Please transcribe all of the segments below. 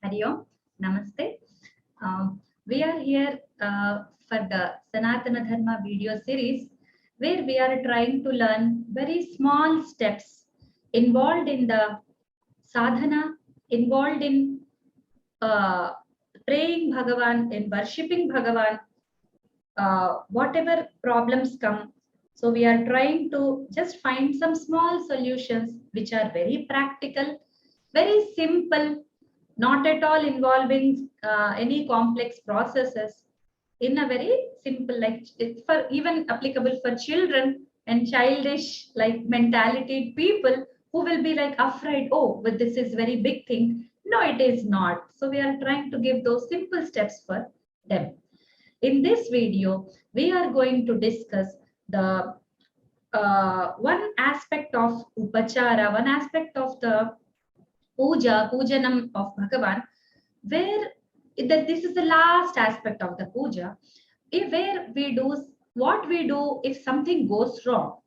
Hari Om, Namaste. We are here for the Sanatana Dharma video series where we are trying to learn very small steps involved in the sadhana, involved in uh, praying Bhagavan, in worshipping Bhagavan, whatever problems come. So we are trying to just find some small solutions which are very practical, very simple, not at all involving any complex processes, in a very simple, like it's for even applicable for children and childish like mentality people who will be like afraid, oh, but this is very big thing. No, it is not. So we are trying to give those simple steps for them. In this video, we are going to discuss the one aspect of upachara, one aspect of the pujanam of Bhagavan, where this is the last aspect of the puja, where we do what we do if something goes wrong.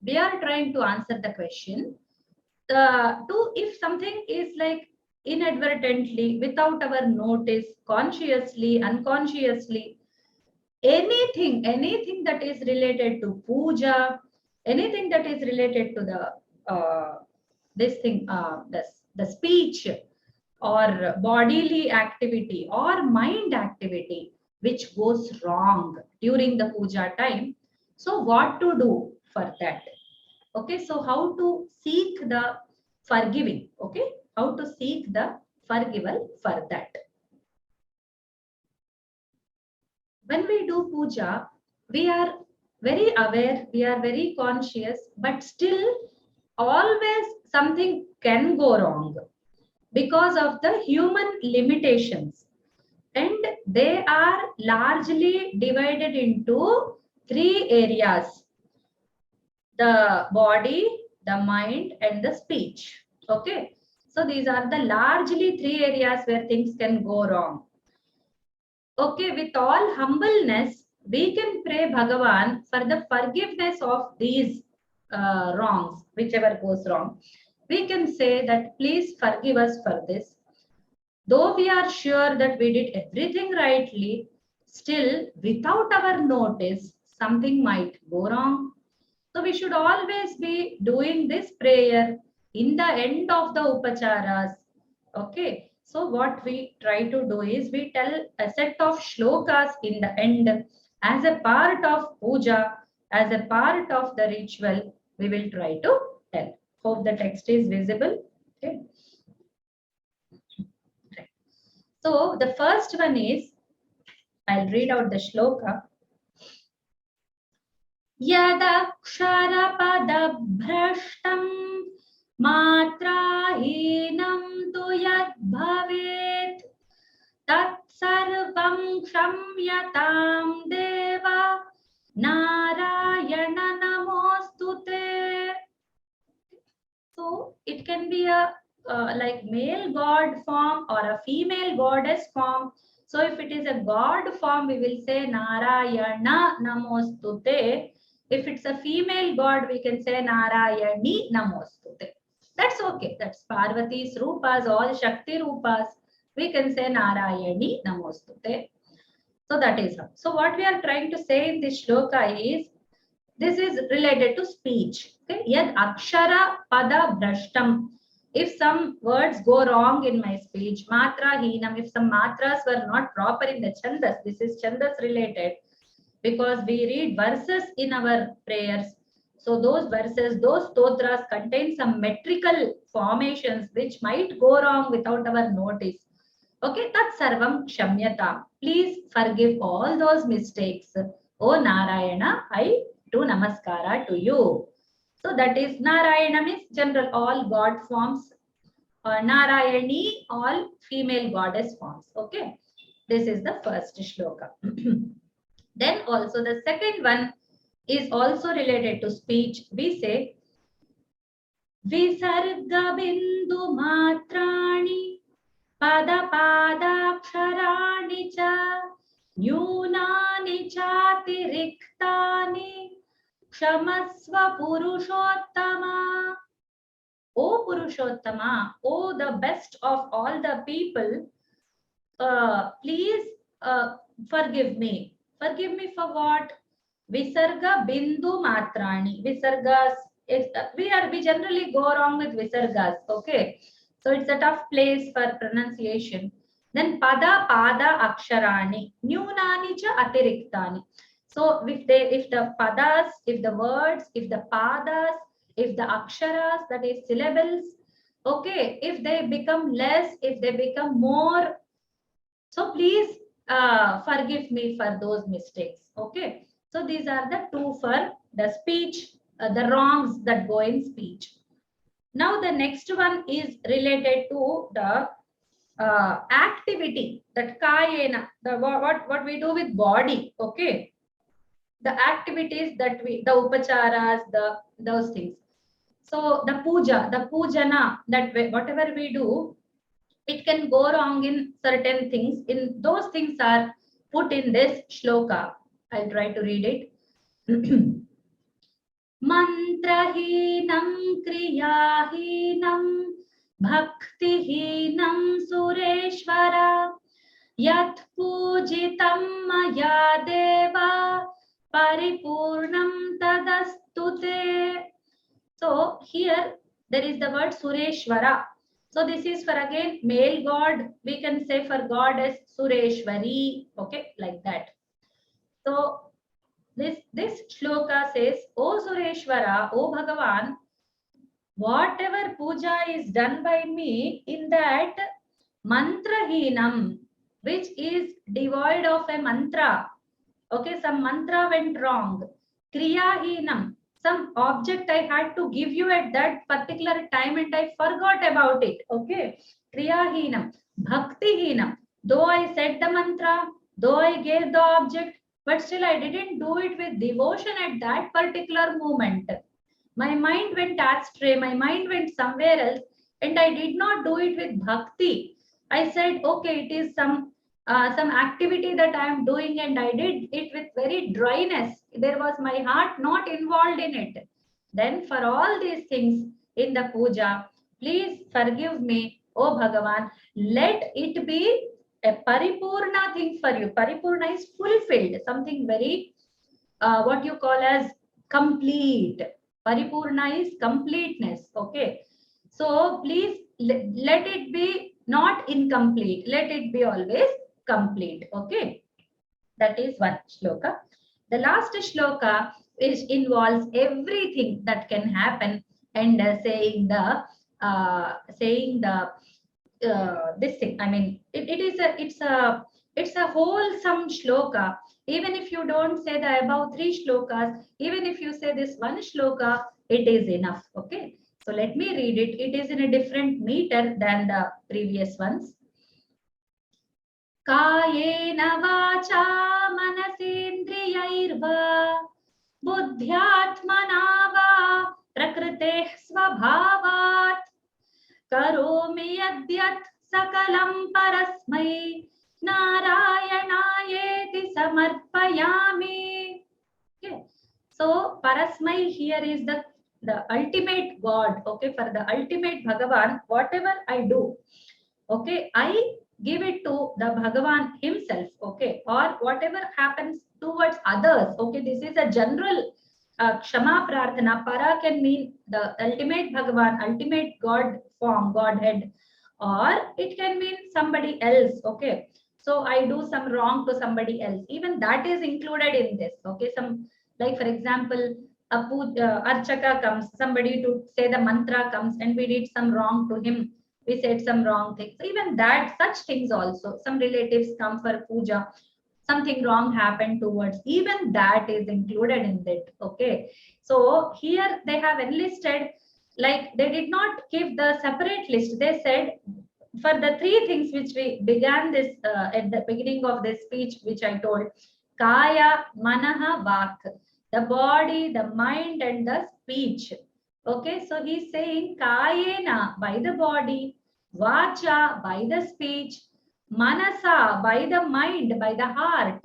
We are trying to answer the question to if something is like inadvertently, without our notice, consciously, unconsciously, anything that is related to puja, anything that is related to the this thing, the speech or bodily activity or mind activity which goes wrong during the puja time. So what to do for that? Okay, so how to seek the forgiving? Okay, how to seek the forgival for that? When we do puja, we are very aware, we are very conscious, but still always something can go wrong because of the human limitations. And they are largely divided into three areas: the body, the mind, and the speech. Okay, so these are the largely three areas where things can go wrong. Okay, with all humbleness, we can pray Bhagavan for the forgiveness of these wrongs, whichever goes wrong. We can say that please forgive us for this. Though we are sure that we did everything rightly, still without our notice, something might go wrong. So we should always be doing this prayer in the end of the upacharas. Okay. So what we try to do is we tell a set of shlokas in the end as a part of puja, as a part of the ritual. We will try to tell. Hope the text is visible. Okay. So the first one is, I'll read out the shloka. Yadaksharapadabrashtam matrahinam tu yad bhavet tat sarvam kshamyatam deva narayana namostute. So it can be a like male god form or a female goddess form. So if it is a god form, we will say Narayana Namostute. If it's a female god, we can say Narayani Namostute. That's okay. That's Parvati's Rupas, all Shakti Rupas. We can say Narayani Namostute. So that is how. So what we are trying to say in this shloka is, this is related to speech. Okay? Yad akshara pada brashtam. If some words go wrong in my speech, matra hinam, if some matras were not proper in the chandas, this is chandas related, because we read verses in our prayers. So those verses, those stotras contain some metrical formations which might go wrong without our notice. Okay, tat sarvam kshamyatam. Please forgive all those mistakes. O Narayana, I do namaskara to you. So that is Narayana means general, all god forms. Narayani, all female goddess forms. Okay, this is the first shloka. Then also the second one is also related to speech. We say Visarga bindu matrani pada padaksharaणि च न्यूनानि चातिरिक्तानि क्षमस्व Purushottama. O Purushottama, O the best of all the people, please forgive me. Forgive me for what? Visarga bindu matrani. Visargas, we generally go wrong with visargas. Okay. So it's a tough place for pronunciation. Then pada aksharani. Nyunani cha atiriktani. So if the padas, if the words, if the padas, if the aksharas, that is syllables, okay, if they become less, if they become more, so please forgive me for those mistakes. Okay. So these are the two for the speech, the wrongs that go in speech. Now the next one is related to the activity, that kayena, the what we do with body. Okay. The activities that we, the upacharas, those things. So the puja, the pujana, that whatever we do, it can go wrong in certain things. In those things are put in this shloka. I'll try to read it. Mantrahinam kriyahinam bhaktihinam sureshvara yat pujitam maya deva paripurnam tadastute. So here there is the word sureshvara. So this is for again male god. We can say for god as Sureshwari. Okay, like that. So this shloka says, O Sureshwara, O Bhagavan, whatever puja is done by me, in that mantrahinam, which is devoid of a mantra. Okay, some mantra went wrong. Kriyahinam, some object I had to give you at that particular time and I forgot about it. Okay. Kriyahinam. Bhaktihinam. Though I said the mantra, though I gave the object, but still I didn't do it with devotion at that particular moment. My mind went astray, my mind went somewhere else, and I did not do it with bhakti. I said, okay, it is some activity that I am doing and I did it with very dryness. There was my heart not involved in it. Then for all these things in the puja, please forgive me, O Bhagavan. Let it be a paripurna thing for you. Paripurna is fulfilled, something very, what you call as complete. Paripurna is completeness. Okay. So please let it be not incomplete. Let it be always complete. Okay. That is one shloka. The last shloka involves everything that can happen, and saying the this thing. I mean, it's a wholesome shloka. Even if you don't say the above three shlokas, even if you say this one shloka, it is enough. Okay. So let me read it. It is in a different meter than the previous ones. Kayena vacha manasendriyairva buddhyatmana va prakriteh svabhavat karomi yadyat sakalam parasmai narayanayeti samarpayami. Okay. So parasmai here is the ultimate God. Okay. For the ultimate Bhagavan, whatever I do, okay, I give it to the Bhagavan himself. Okay. Or whatever happens towards others. Okay. This is a general Kshama Prarthana. Para can mean the ultimate Bhagavan, ultimate God form, Godhead, or it can mean somebody else. Okay. So I do some wrong to somebody else. Even that is included in this. Okay. Some, like for example, a Archaka comes, somebody to say the mantra comes, and we did some wrong to him. We said some wrong things. Even that, such things also. Some relatives come for puja, something wrong happened towards, even that is included in that. Okay. So here they have enlisted, like they did not give the separate list. They said for the three things which we began this at the beginning of this speech, which I told, kaya, manaha, vak, the body, the mind, and the speech. Okay. So he's saying kayena, by the body, vacha, by the speech, manasa, by the mind, by the heart.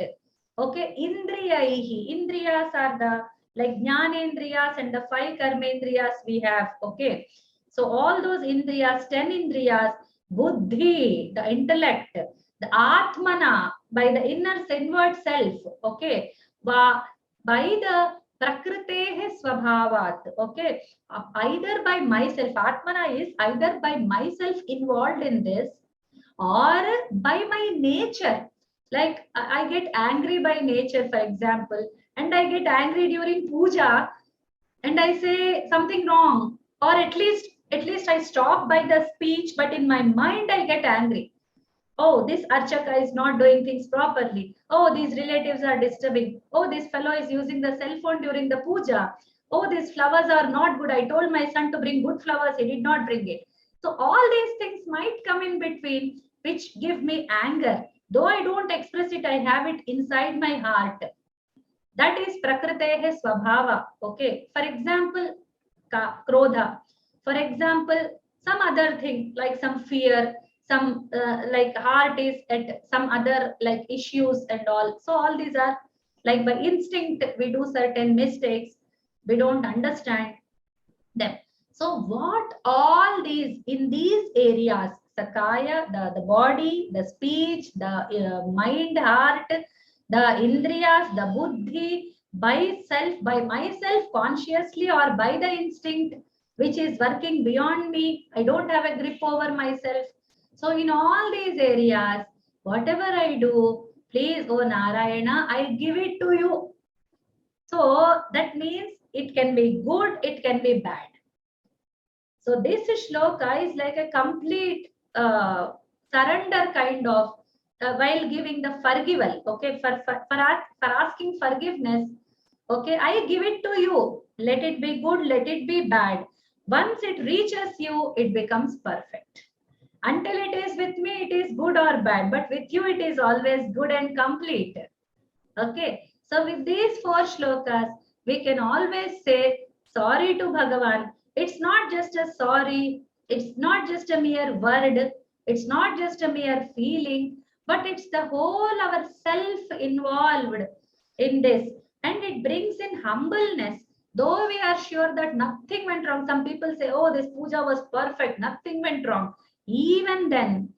Okay. Indriyaihi, indriyas are the like jnanendriyas and the 5 karmendriyas we have. Okay. So all those indriyas, 10 indriyas, buddhi, the intellect, the atmana, by the inward self, okay, by the prakritehe swabhavat, okay, either by myself, atmana is either by myself involved in this or by my nature. Like I get angry by nature, for example, and I get angry during puja and I say something wrong, or at least I stop by the speech, but in my mind I get angry. Oh, this archaka is not doing things properly. Oh, these relatives are disturbing. Oh, this fellow is using the cell phone during the puja. Oh, these flowers are not good. I told my son to bring good flowers. He did not bring it. So all these things might come in between, which give me anger. Though I don't express it, I have it inside my heart. That is prakritehe swabhava. Okay. For example, krodha. For example, some other thing like some fear, some like heart is at some other like issues and all. So all these are like by instinct we do certain mistakes. We don't understand them. So what all these in these areas, sakaya, the body, the speech, the mind, heart, the indriyas, the buddhi, by myself consciously or by the instinct, which is working beyond me. I don't have a grip over myself. So in all these areas, whatever I do, please, oh Narayana, I give it to you. So that means it can be good, it can be bad. So this shloka is like a complete surrender kind of while giving the forgival. Okay, for asking forgiveness. Okay, I give it to you. Let it be good, let it be bad. Once it reaches you, it becomes perfect. Until it is with me, it is good or bad. But with you, it is always good and complete. Okay, so with these 4 shlokas, we can always say sorry to Bhagavan. It's not just a sorry, it's not just a mere word, it's not just a mere feeling, but it's the whole our self involved in this. And it brings in humbleness. Though we are sure that nothing went wrong, some people say, oh, this puja was perfect, nothing went wrong. Even then,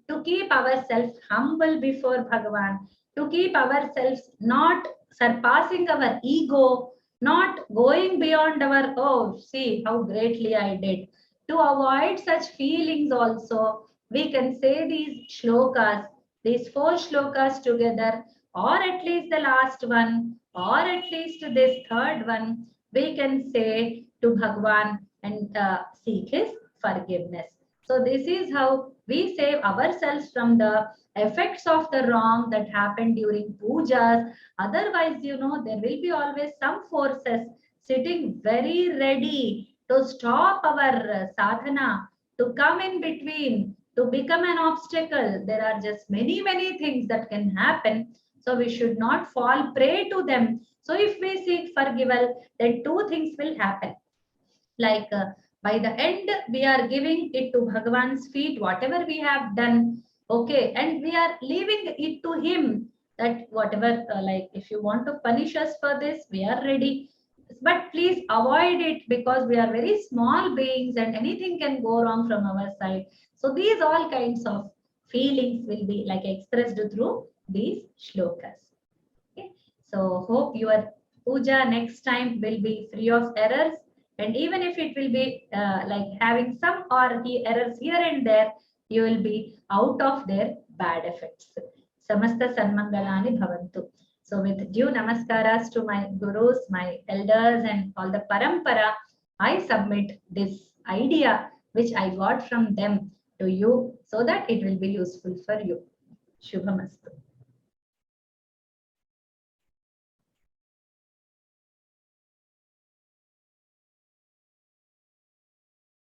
to keep ourselves humble before Bhagavan, to keep ourselves not surpassing our ego, not going beyond our, oh, see how greatly I did. To avoid such feelings also, we can say these shlokas, these 4 shlokas together, or at least the last one, or at least this third one, we can say to Bhagavan and seek his forgiveness. So this is how we save ourselves from the effects of the wrong that happened during pujas. Otherwise, there will be always some forces sitting very ready to stop our sadhana, to come in between, to become an obstacle. There are just many, many things that can happen. So we should not fall prey to them. So if we seek forgival, then 2 things will happen. Like by the end, we are giving it to Bhagavan's feet, whatever we have done. Okay, and we are leaving it to him that whatever, like if you want to punish us for this, we are ready. But please avoid it because we are very small beings and anything can go wrong from our side. So these all kinds of feelings will be like expressed through these shlokas. Okay, so hope your puja next time will be free of errors. And even if it will be like having some or errors here and there, you will be out of their bad effects. Samasta Sanmangalani Bhavantu. So with due namaskaras to my gurus, my elders and all the parampara, I submit this idea which I got from them to you so that it will be useful for you. Shubhamastu.